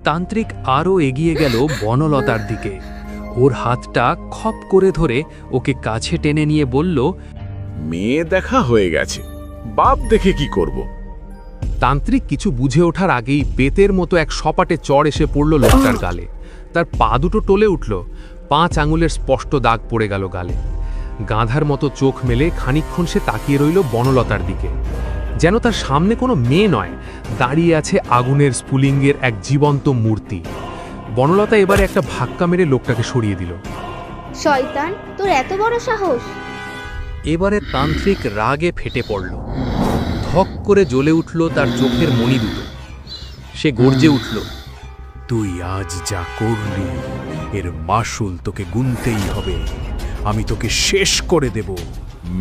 তান্ত্রিক আরও এগিয়ে গেল বনলতার দিকে। ওর হাতটা খপ করে ধরে ওকে কাছে টেনে নিয়ে বলল, মেয়ে দেখা হয়ে গেছে, বাপ দেখে কি করব? তান্ত্রিক কিছু বুঝে ওঠার আগেই বেতের মতো এক সপাটে চড় এসে পড়ল লোকটার গালে। তার পা দুটো টলে উঠল, 5 আঙুলের স্পষ্ট দাগ পড়ে গেল গালে। গাধার মতো চোখ মেলে খানিকক্ষণ সে তাকিয়ে রইল বনলতার দিকে, যেন তার সামনে কোনো মেয়ে নয়, দাঁড়িয়ে আছে আগুনের স্ফুলিঙ্গের এক জীবন্ত মূর্তি। বনলতা এবারে একটা ধাক্কা মেরে লোকটাকে সরিয়ে দিল। শয়তান, তোর এত বড় সাহস! এবারে তান্ত্রিক রাগে ফেটে পড়ল, ধক করে জ্বলে উঠল তার চোখের মণি দুটো। সে গর্জে উঠল, তুই আজ যা করলি এর মাসুল তোকে গুনতেই হবে। আমি তোকে শেষ করে দেব।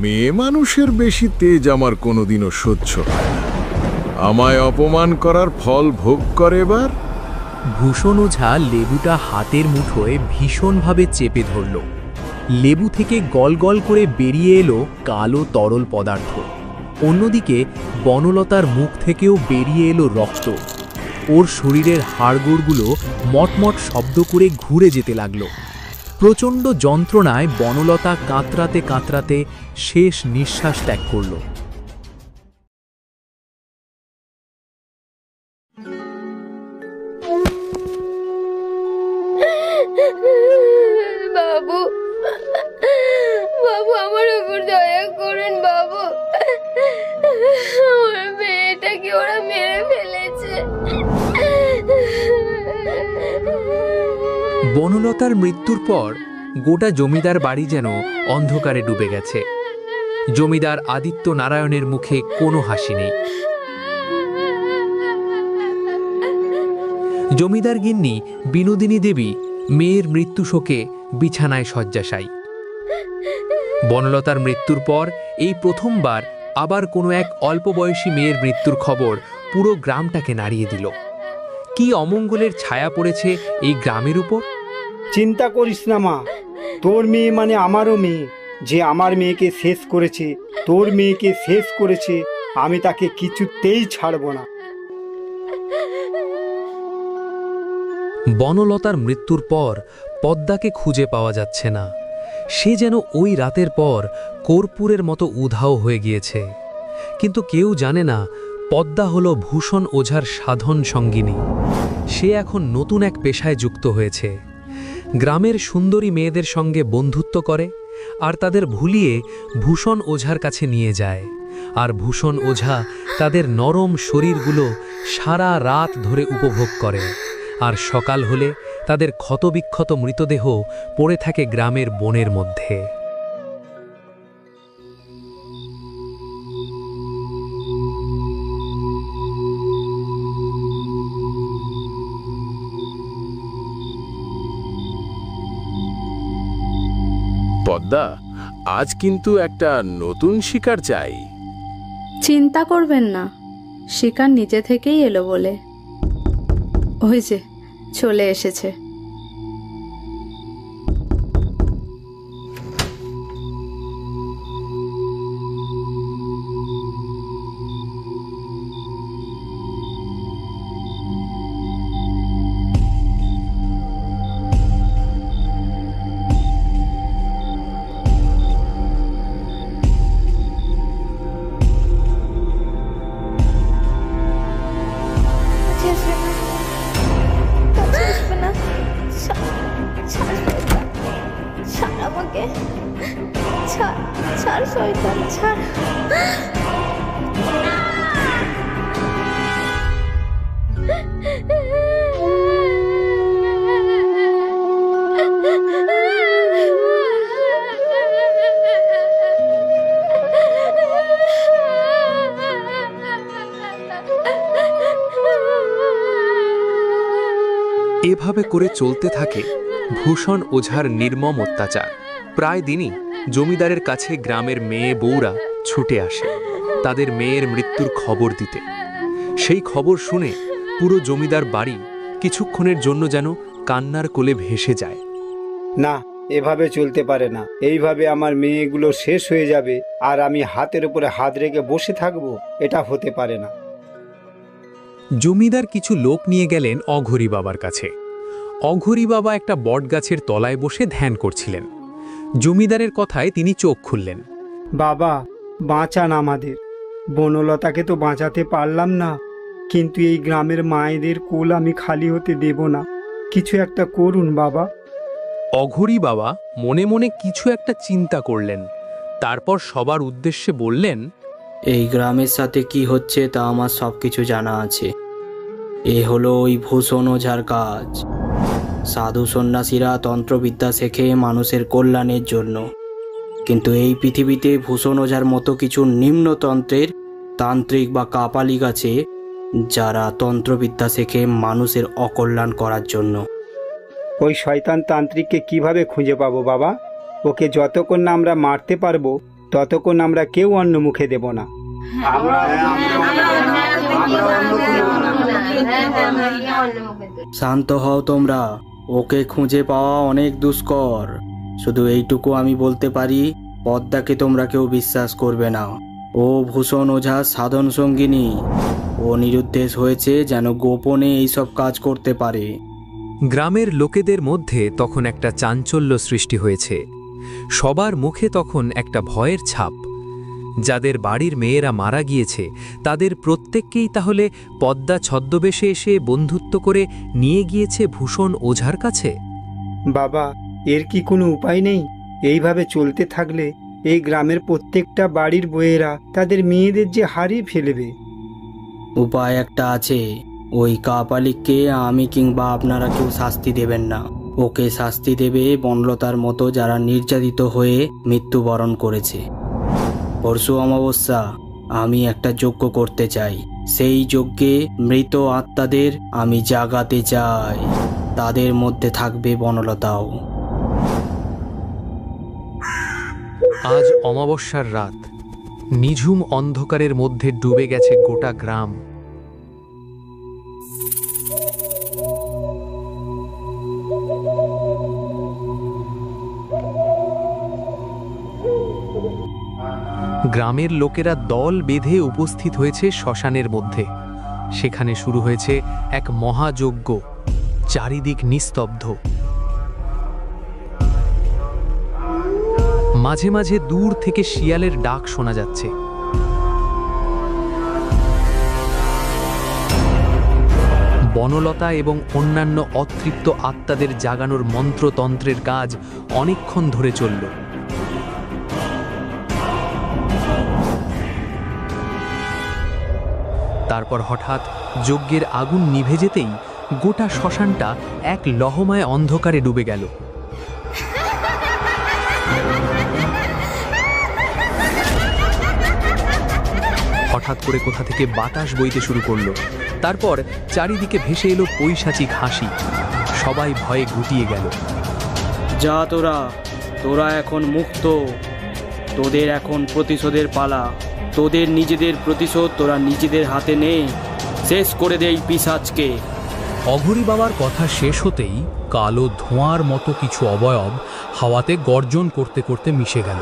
মেয়ে মানুষের বেশি তেজ আমার কোনোদিনও সহ্য হয় না। আমায় অপমান করার ফল ভোগ করে এবার। ভূষণ ওঝা লেবুটা হাতের মুঠোয় ভীষণভাবে চেপে ধরল। লেবু থেকে গল গল করে বেরিয়ে এলো কালো তরল পদার্থ। অন্যদিকে বনলতার মুখ থেকেও বেরিয়ে এলো রক্ত। ওর শরীরের হাড়গোড়গুলো মটমট শব্দ করে ঘুরে যেতে লাগলো। প্রচণ্ড যন্ত্রণায় বনলতা কাতরাতে কাতরাতে শেষ নিঃশ্বাস ত্যাগ করল। বাবু, বাবু, আমার উপর দয়া করুন বাবু। আমার মেয়েটাকে ওরা মেরে ফেলেছে। বনলতার মৃত্যুর পর গোটা জমিদার বাড়ি যেন অন্ধকারে ডুবে গেছে। জমিদার আদিত্য নারায়ণের মুখে কোনো হাসি নেই। জমিদার গিন্নি বিনোদিনী দেবী মেয়ের মৃত্যু শোকে বিছানায় শয্যাশায়ী। বনলতার মৃত্যুর পর এই প্রথমবার আবার কোনো এক অল্প বয়সী মেয়ের মৃত্যুর খবর পুরো গ্রামটাকে নাড়িয়ে দিল। কি অমঙ্গলের ছায়া পড়েছে এই গ্রামের উপর! চিন্তা করিস না মা, তোর মেয়ে মানে আমারও মেয়ে। যে আমার মেয়েকে শেষ করেছে, তোর মেয়েকে শেষ করেছে, আমি তাকে কিছুতেই ছাড়ব না। বনলতার মৃত্যুর পর পদ্মাকে খুঁজে পাওয়া যাচ্ছে না। সে যেন ওই রাতের পর কর্পূরের মতো উধাও হয়ে গিয়েছে। কিন্তু কেউ জানে না পদ্মা হলো ভূষণ ওঝার সাধন সঙ্গিনী। সে এখন নতুন এক পেশায় যুক্ত হয়েছে। গ্রামের সুন্দরী মেয়েদের সঙ্গে বন্ধুত্ব করে আর তাদের ভুলিয়ে ভূষণ ওঝার কাছে নিয়ে যায়। আর ভূষণ ওঝা তাদের নরম শরীরগুলো সারা রাত ধরে উপভোগ করে। আর সকাল হলে তাদের ক্ষতবিক্ষত মৃতদেহ পড়ে থাকে গ্রামের বনের মধ্যে। পদ্মা, আজ কিন্তু একটা নতুন শিকার চাই। চিন্তা করবেন না, শিকার নিজে থেকেই এলো বলে। ওই যে চলে এসেছে। ছাড় শয়তান, ছাড়। এভাবে করে চলতে থাকে ভূষণ ওঝার নির্মম অত্যাচার। প্রায় দিনই জমিদারের কাছে গ্রামের মেয়ে বউরা ছুটে আসে তাদের মেয়ের মৃত্যুর খবর দিতে। সেই খবর শুনে পুরো জমিদার বাড়ি কিছুক্ষণের জন্য যেন কান্নার কোলে ভেসে যায়। না, এভাবে চলতে পারে না। এইভাবে আমার মেয়েগুলো শেষ হয়ে যাবে আর আমি হাতের উপরে হাত রেখে বসে থাকবো, এটা হতে পারে না। জমিদার কিছু লোক নিয়ে গেলেন অঘরী বাবার কাছে। অঘরী বাবা একটা বটগাছের তলায় বসে ধ্যান করছিলেন। জমিদারের কথায় তিনি চোখ খুললেন। বাবা, বাঁচান আমাদের। বনলতাকে তো বাঁচাতে পারলাম না, কিন্তু এই গ্রামের মায়েদের কোল আমি খালি হতে দেব না। কিছু একটা করুন বাবা। অঘরী বাবা মনে মনে কিছু একটা চিন্তা করলেন, তারপর সবার উদ্দেশ্যে বললেন, এই গ্রামের সাথে কি হচ্ছে তা আমার সব কিছু জানা আছে। এ হলো ওই ভূষণ ওঝার কাজ। সাধু সন্ন্যাসীরা তন্ত্রবিদ্যা শেখে মানুষের কল্যাণের জন্য, কিন্তু এই পৃথিবীতে ভূষণ ওঝার মতো কিছু নিম্নতন্ত্রের তান্ত্রিক বা কাপালিক আছে, যারা তন্ত্রবিদ্যা শেখে মানুষের অকল্যাণ করার জন্য। ওই শয়তান তান্ত্রিককে কিভাবে খুঁজে পাবো বাবা? ওকে যতক্ষণ না আমরা মারতে পারবো ততক্ষণ আমরা কেউ অন্য মুখে দেব না। শান্ত হও তোমরা। ওকে খুঁজে পাওয়া অনেক দুষ্কর। শুধু এইটুকু আমি বলতে পারি, পদ্মাকে তোমরা কেউ বিশ্বাস করবে না। ও ভূষণ ওঝা সাধন সঙ্গিনী। ও নিরুদ্দেশ হয়েছে যেন গোপনে এইসব কাজ করতে পারে। গ্রামের লোকেদের মধ্যে তখন একটা চাঞ্চল্য সৃষ্টি হয়েছে। সবার মুখে তখন একটা ভয়ের ছাপ। যাদের বাড়ির মেয়েরা মারা গিয়েছে তাদের প্রত্যেককেই তাহলে পদ্মা ছদ্মবেশে এসে বন্ধুত্ব করে নিয়ে গিয়েছে ভূষণ ওঝার কাছে। বাবা, এর কি কোনো উপায় নেই? এইভাবে চলতে থাকলে এই গ্রামের প্রত্যেকটা বাড়ির বউয়েরা তাদের মেয়েদের যে হারিয়ে ফেলবে। উপায় একটা আছে। ওই কাপালিককে আমি কিংবা আপনারা কেউ শাস্তি দেবেন না। ওকে শাস্তি দেবে বনলতার মতো যারা নির্যাতিত হয়ে মৃত্যুবরণ করেছে। পরশু অমাবস্যা আমি একটা যজ্ঞ করতে চাই। সেই যজ্ঞে মৃত আত্মাদের আমি জাগাতে চাই। তাদের মধ্যে থাকবে বনলতাও। আজ অমাবস্যার রাত। নিঝুম অন্ধকারের মধ্যে ডুবে গেছে গোটা গ্রাম। গ্রামের লোকেরা দল বেঁধে উপস্থিত হয়েছে শ্মশানের মধ্যে। সেখানে শুরু হয়েছে এক মহাযজ্ঞ। চারিদিক নিস্তব্ধ। মাঝে মাঝে দূর থেকে শিয়ালের ডাক শোনা যাচ্ছে। বনলতা এবং অন্যান্য অতৃপ্ত আত্মাদের জাগানোর মন্ত্রতন্ত্রের কাজ অনেকক্ষণ ধরে চলল। তারপর হঠাৎ যজ্ঞের আগুন নিভে যেতেই গোটা শ্মশানটা এক লহমায় অন্ধকারে ডুবে গেল। হঠাৎ করে কোথা থেকে বাতাস বইতে শুরু করলো। তারপর চারিদিকে ভেসে এলো পৈশাচিক হাসি। সবাই ভয়ে গুটিয়ে গেল। যা তোরা, তোরা এখন মুক্ত। তোদের এখন প্রতিশোধের পালা। তোদের নিজেদের প্রতিশোধ তোরা নিজেদের হাতে নে। শেষ করে দে এই পিশাচকে। অঘরী বাবার কথা শেষ হতেই কালো ধোঁয়ার মতো কিছু অবয়ব হাওয়াতে গর্জন করতে করতে মিশে গেল।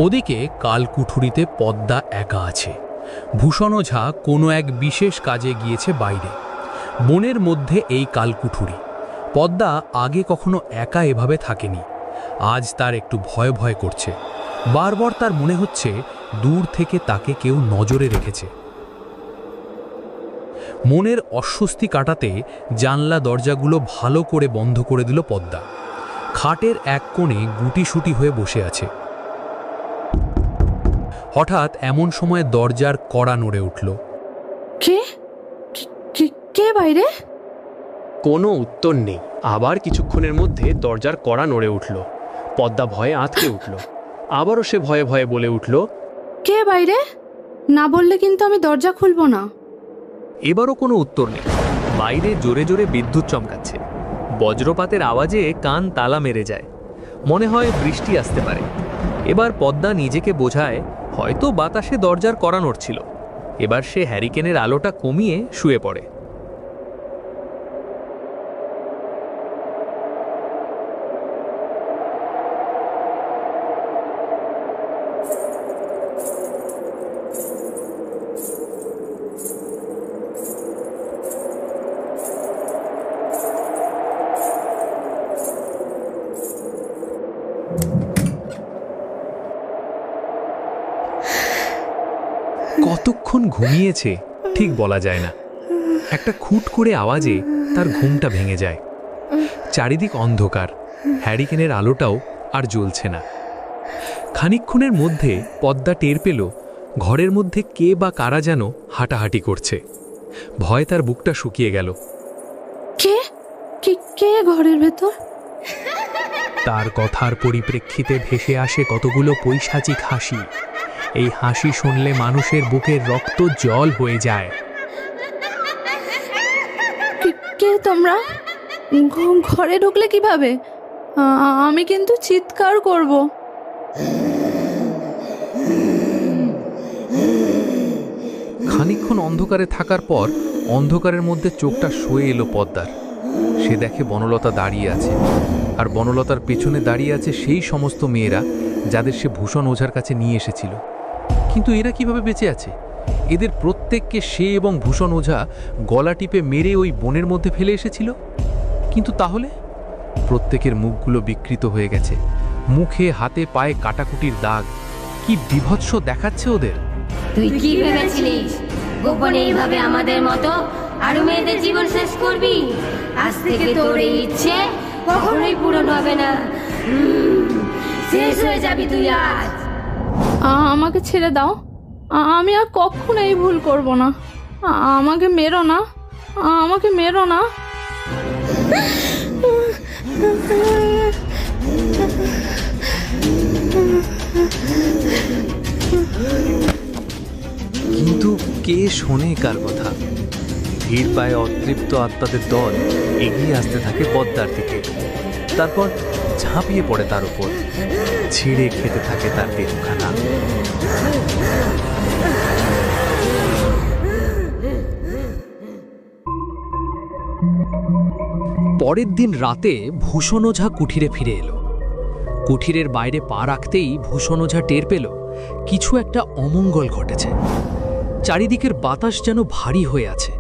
ওদিকে কালকুঠুরিতে পদ্মা একা আছে। ভূষণ ওঝা কোনো এক বিশেষ কাজে গিয়েছে বাইরে। বনের মধ্যে এই কালকুঠুরি। পদ্মা আগে কখনো একা এভাবে থাকেনি। আজ তার একটু ভয় ভয় করছে। বারবার তার মনে হচ্ছে দূর থেকে তাকে কেউ নজরে রেখেছে। মনের অস্বস্তি কাটাতে জানলা দরজাগুলো ভালো করে বন্ধ করে দিল পদ্মা। খাটের এক কোণে গুটিসুটি হয়ে বসে আছে। হঠাৎ এমন সময় দরজার কড়া নড়ে উঠল। কে কে বাইরে? কোনো উত্তর নেই। আবার কিছুক্ষণের মধ্যে দরজার কড়া নড়ে উঠল। পদ্মা ভয়ে আঁতকে উঠল। আবারও সে ভয়ে ভয়ে বলে উঠল, কে বাইরে? না বললে কিন্তু আমি দরজা খুলবো না। এবারও কোনো উত্তর নেই। বাইরে জোরে জোরে বিদ্যুৎ চমকাচ্ছে। বজ্রপাতের আওয়াজে কান তালা মেরে যায়। মনে হয় বৃষ্টি আসতে পারে। এবার পদ্মা নিজেকে বোঝায় হয়তো বাতাসে দরজার কড়া নড়ছিল। এবার সে হ্যারিকেনের আলোটা কমিয়ে শুয়ে পড়ে। কতক্ষণ ঘুমিয়েছে ঠিক বলা যায় না। একটা খুট করে আওয়াজে তার ঘুমটা ভেঙে যায়। চারিদিক অন্ধকার, হ্যারিকেনের আলোটাও আর জ্বলছে না। খানিকক্ষণের মধ্যে পদ্মা টের পেল ঘরের মধ্যে কে বা কারা যেন হাঁটাহাঁটি করছে। ভয় তার বুকটা শুকিয়ে গেল। কে কে কে ঘরের ভেতর? তার কথার পরিপ্রেক্ষিতে ভেসে আসে কতগুলো পৈশাচিক হাসি। এই হাসি শুনলে মানুষের বুকের রক্ত জল হয়ে যায়। কে তোমরা? ঘরে ঢুকলে কিভাবে? আমি কিন্তু চিৎকার করব। খানিকক্ষণ অন্ধকারে থাকার পর অন্ধকারের মধ্যে চোখটা শুয়ে এলো পদ্মার। সে দেখে বনলতা দাঁড়িয়ে আছে, আর বনলতার পেছনে দাঁড়িয়ে আছে সেই সমস্ত মেয়েরা যাদের সে ভূষণ ওঝার কাছে নিয়ে এসেছিল। কিন্তু এরা কিভাবে বেঁচে আছে? এদের প্রত্যেককে সে এবং ভূষণ ওঝা গলা টিপে মেরে ওই বনের মধ্যে ফেলে এসেছিল। কিন্তু তাহলে প্রত্যেকের মুখগুলো বিকৃত হয়ে গেছে, মুখে হাতে পায়ে কাটাকুটির দাগ। কি বিভৎস দেখাচ্ছে ওদের! তুই কি ভেবেছিলিস গোপনে এইভাবে আমাদের মতো আরো মেয়েদের জীবন শেষ করবি? আজ থেকে তোর এই ইচ্ছে কখনোই পূরণ হবে না। শেষ হয়ে যাবি তুই আজ। আমাকে ছেড়ে দাও, আমি আর কখনো এই ভুল করব না। আমাকে মেরো না, আমাকে মেরো না। কিন্তু কে শোনে কার কথা? ভিড় পায়ে অতৃপ্ত আত্মাদের দল এগিয়ে আসতে থাকে পদ্মার দিকে। তারপর ঝাঁপিয়ে পড়ে তার উপর, ছিঁড়ে খেতে থাকে তার দেহখানা। পরের দিন রাতে ভূষণ ওঝা কুঠিরে ফিরে এলো। কুঠিরের বাইরে পা রাখতেই ভূষণ ওঝা টের পেল কিছু একটা অমঙ্গল ঘটেছে। চারিদিকের বাতাস যেন ভারী হয়ে আছে,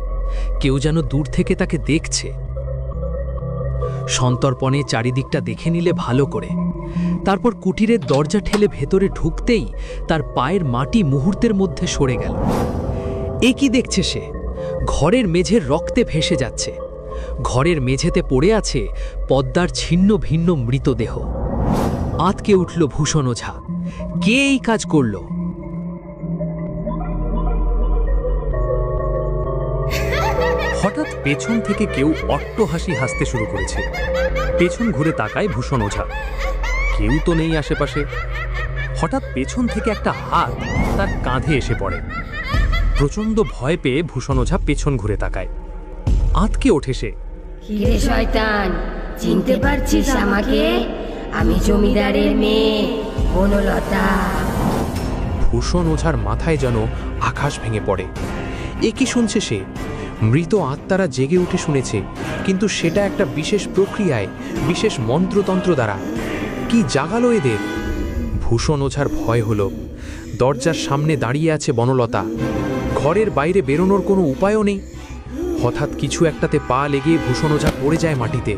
কেউ যেন দূর থেকে তাকে দেখছে। সন্তর্পণে চারিদিকটা দেখে নিলে ভালো করে। তারপর কুটিরের দরজা ঠেলে ভেতরে ঢুকতেই তার পায়ের মাটি মুহূর্তের মধ্যে সরে গেল। এ কি দেখছে সে? ঘরের মেঝের রক্তে ভেসে যাচ্ছে। ঘরের মেঝেতে পড়ে আছে পদ্মার ছিন্ন ভিন্ন মৃতদেহ। আঁতকে উঠল ভূষণ ওঝা। কে এই কাজ করল? হঠাৎ পেছন থেকে কেউ অট্টহাসি হাসতে শুরু করেছে। পেছন ঘুরে তাকায় ভূষণ ওঝা। কেউ তো নেই আশেপাশে। হঠাৎ পেছন থেকে একটা হাত তার কাঁধে এসে পড়ে। প্রচণ্ড ভয় পেয়ে ভূষণ ওঝা পেছন ঘুরে তাকায়। আঁতকে ওঠে সে। কিরে শয়তান, চিনতে পারছিস আমাকে? আমি জমিদারের মেয়ে বনলতা। ভূষণ ওঝার মাথায় যেন আকাশ ভেঙে পড়ে। এ কি শুনছে সে? মৃত আত্মারা জেগে উঠে শুনেছে, কিন্তু সেটা একটা বিশেষ প্রক্রিয়ায়, বিশেষ মন্ত্রতন্ত্র দ্বারা। কি জাগালো এদের? ভূষণ ওঝার ভয় হলো। দরজার সামনে দাঁড়িয়ে আছে বনলতা। ঘরের বাইরে বেরোনোর কোনো উপায়ও নেই। হঠাৎ কিছু একটাতে পা লেগে ভূষণ ওঝা পড়ে যায় মাটিতে।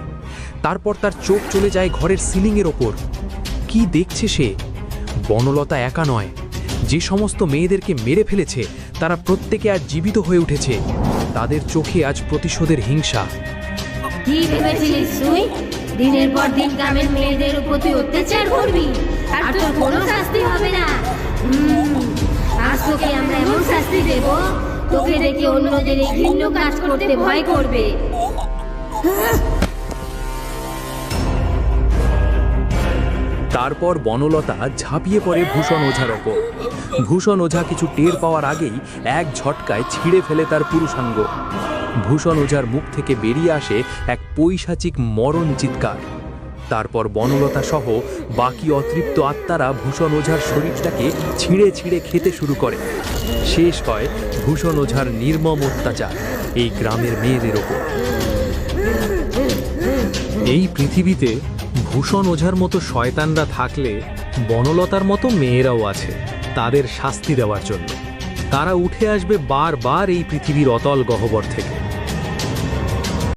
তারপর তার চোখ চলে যায় ঘরের সিলিংয়ের ওপর। কি দেখছে সে? বনলতা একা নয়, যে সমস্ত মেয়েদেরকে মেরে ফেলেছে তারা প্রত্যেকে আজ জীবিত হয়ে উঠেছে। তাদের চোখে আজ প্রতিশোধের হিংসা। কি ভেবেছিলিস তুই দিনের পর দিন গ্রামের মেয়েদের উপর তুই অত্যাচার করবি আর তোর কোনো শাস্তি হবে না? আজ তোকে আমরা এমন শাস্তি দেব, তোকে দেখে অন্যদের এই ঘৃণ্য কাজ করতে ভয় করবে। তারপর বনলতা ঝাঁপিয়ে পড়ে ভূষণ ওঝার ওপর। ভূষণ ওঝা কিছু টের পাওয়ার আগেই এক ঝটকায় ছিঁড়ে ফেলে তার পুরুষাঙ্গ। ভূষণ ওঝার মুখ থেকে বেরিয়ে আসে এক পৈশাচিক মরণ চিৎকার। তারপর বনলতা সহ বাকি অতৃপ্ত আত্মারা ভূষণ ওঝার শরীরটাকে ছিঁড়ে ছিঁড়ে খেতে শুরু করে। শেষ হয় ভূষণ ওঝার নির্মম অত্যাচার এই গ্রামের মেয়েদের ওপর। এই পৃথিবীতে ভূষণ ওঝার মতো শয়তানরা থাকলে বনলতার মতো মেয়েরাও আছে তাদের শাস্তি দেওয়ার জন্য। তারা উঠে আসবে বারবার এই পৃথিবীর অতল গহ্বর থেকে।